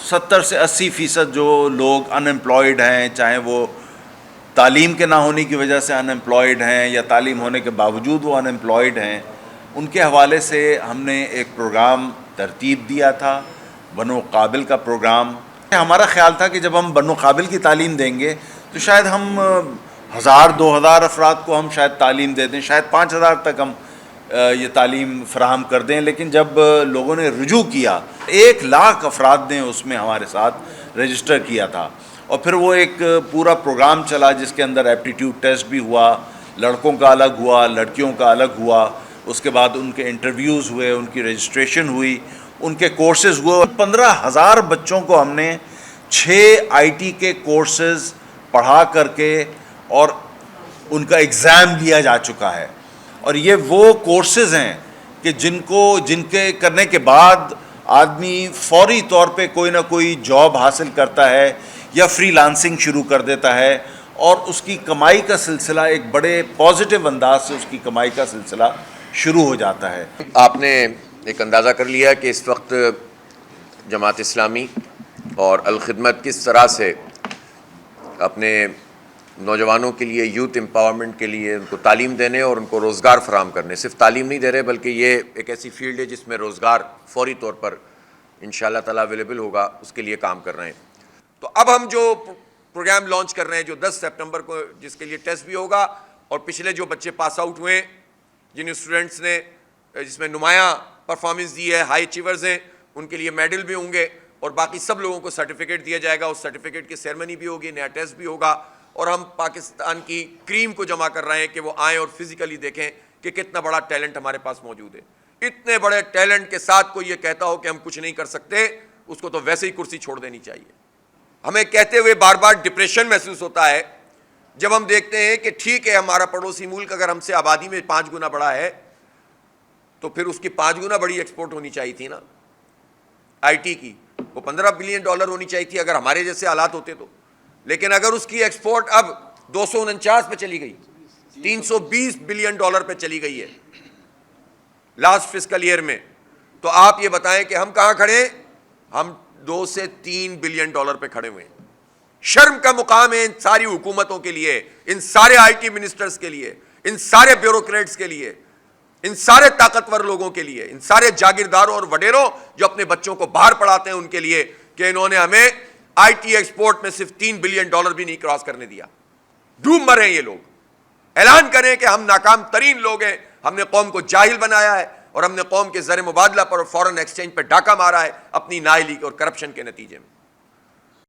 70 سے 80% جو لوگ ان امپلائڈ ہیں، چاہے وہ تعلیم کے نہ ہونے کی وجہ سے ان امپلائڈ ہیں یا تعلیم ہونے کے باوجود وہ ان امپلائڈ ہیں، ان کے حوالے سے ہم نے ایک پروگرام ترتیب دیا تھا، بنو قابل کا پروگرام۔ ہمارا خیال تھا کہ جب ہم بنو قابل کی تعلیم دیں گے تو شاید ہم 1000-2000 افراد کو ہم شاید تعلیم دے دیں، شاید 5000 تک ہم یہ تعلیم فراہم کر دیں، لیکن جب لوگوں نے رجوع کیا 1,00,000 افراد نے اس میں ہمارے ساتھ رجسٹر کیا تھا، اور پھر وہ ایک پورا پروگرام چلا جس کے اندر ایپٹیٹیوڈ ٹیسٹ بھی ہوا، لڑکوں کا الگ ہوا، لڑکیوں کا الگ ہوا، اس کے بعد ان کے انٹرویوز ہوئے، ان کی رجسٹریشن ہوئی، ان کے کورسز ہوئے۔ 15,000 بچوں کو ہم نے 6 آئی ٹی کے کورسز پڑھا کر کے اور ان کا ایگزام لیا جا چکا ہے، اور یہ وہ کورسز ہیں کہ جن کے کرنے کے بعد آدمی فوری طور پہ کوئی نہ کوئی جاب حاصل کرتا ہے یا فری لانسنگ شروع کر دیتا ہے، اور اس کی کمائی کا سلسلہ ایک بڑے پازیٹیو انداز سے اس کی کمائی کا سلسلہ شروع ہو جاتا ہے۔ آپ نے ایک اندازہ کر لیا کہ اس وقت جماعت اسلامی اور الخدمت کس طرح سے اپنے نوجوانوں کے لیے، یوتھ امپاورمنٹ کے لیے، ان کو تعلیم دینے اور ان کو روزگار فراہم کرنے، صرف تعلیم نہیں دے رہے بلکہ یہ ایک ایسی فیلڈ ہے جس میں روزگار فوری طور پر انشاءاللہ تعالیٰ اویلیبل ہوگا، اس کے لیے کام کر رہے ہیں۔ تو اب ہم جو پروگرام لانچ کر رہے ہیں جو 10 سپٹمبر کو، جس کے لیے ٹیسٹ بھی ہوگا، اور پچھلے جو بچے پاس آؤٹ ہوئے جن اسٹوڈنٹس نے جس میں نمایاں پرفارمنس دی ہے، ہائی اچیورز ہیں، ان کے لیے میڈل بھی ہوں گے، اور باقی سب لوگوں کو سرٹیفکیٹ دیا جائے گا۔ اس سرٹیفکیٹ کی سیرمنی بھی ہوگی، نیا ٹیسٹ بھی ہوگا، اور ہم پاکستان کی کریم کو جمع کر رہے ہیں کہ وہ آئیں اور فزیکلی دیکھیں کہ کتنا بڑا ٹیلنٹ ہمارے پاس موجود ہے۔ اتنے بڑے ٹیلنٹ کے ساتھ کوئی یہ کہتا ہو کہ ہم کچھ نہیں کر سکتے، اس کو تو ویسے ہی کرسی چھوڑ دینی چاہیے۔ ہمیں کہتے ہوئے بار بار ڈپریشن محسوس ہوتا ہے جب ہم دیکھتے ہیں کہ ٹھیک ہے ہمارا پڑوسی ملک اگر ہم سے آبادی میں 5 گنا بڑا ہے تو پھر اس کی 5 گنا بڑی ایکسپورٹ ہونی چاہیے تھی نا، آئی ٹی کی وہ $15 بلین ہونی چاہیے تھی اگر ہمارے جیسے حالات ہوتے تو، لیکن اگر اس کی ایکسپورٹ اب 249 پہ چلی گئی، $320 بلین پہ چلی گئی ہے لاسٹ فسکل ایئر میں، تو آپ یہ بتائیں کہ ہم کہاں کھڑے ہیں؟ ہم 2 سے 3 بلین ڈالر پہ کھڑے ہوئے ہیں۔ شرم کا مقام ہے ان ساری حکومتوں کے لیے، ان سارے آئی ٹی منسٹرز کے لیے، ان سارے بیوروکریٹس کے لیے، ان سارے طاقتور لوگوں کے لیے، ان سارے جاگیرداروں اور وڈیروں جو اپنے بچوں کو باہر پڑھاتے ہیں ان کے لیے، کہ انہوں نے ہمیں آئی ٹی ایکسپورٹ میں صرف $3 بلین بھی نہیں کراس کرنے دیا۔ ڈوب مرے ہیں یہ لوگ، اعلان کریں کہ ہم ناکام ترین لوگ ہیں، ہم نے قوم کو جاہل بنایا ہے، اور ہم نے قوم کے زر مبادلہ پر اور فورن ایکسچینج پہ ڈاکہ مارا ہے اپنی نااہلی اور کرپشن کے نتیجے میں۔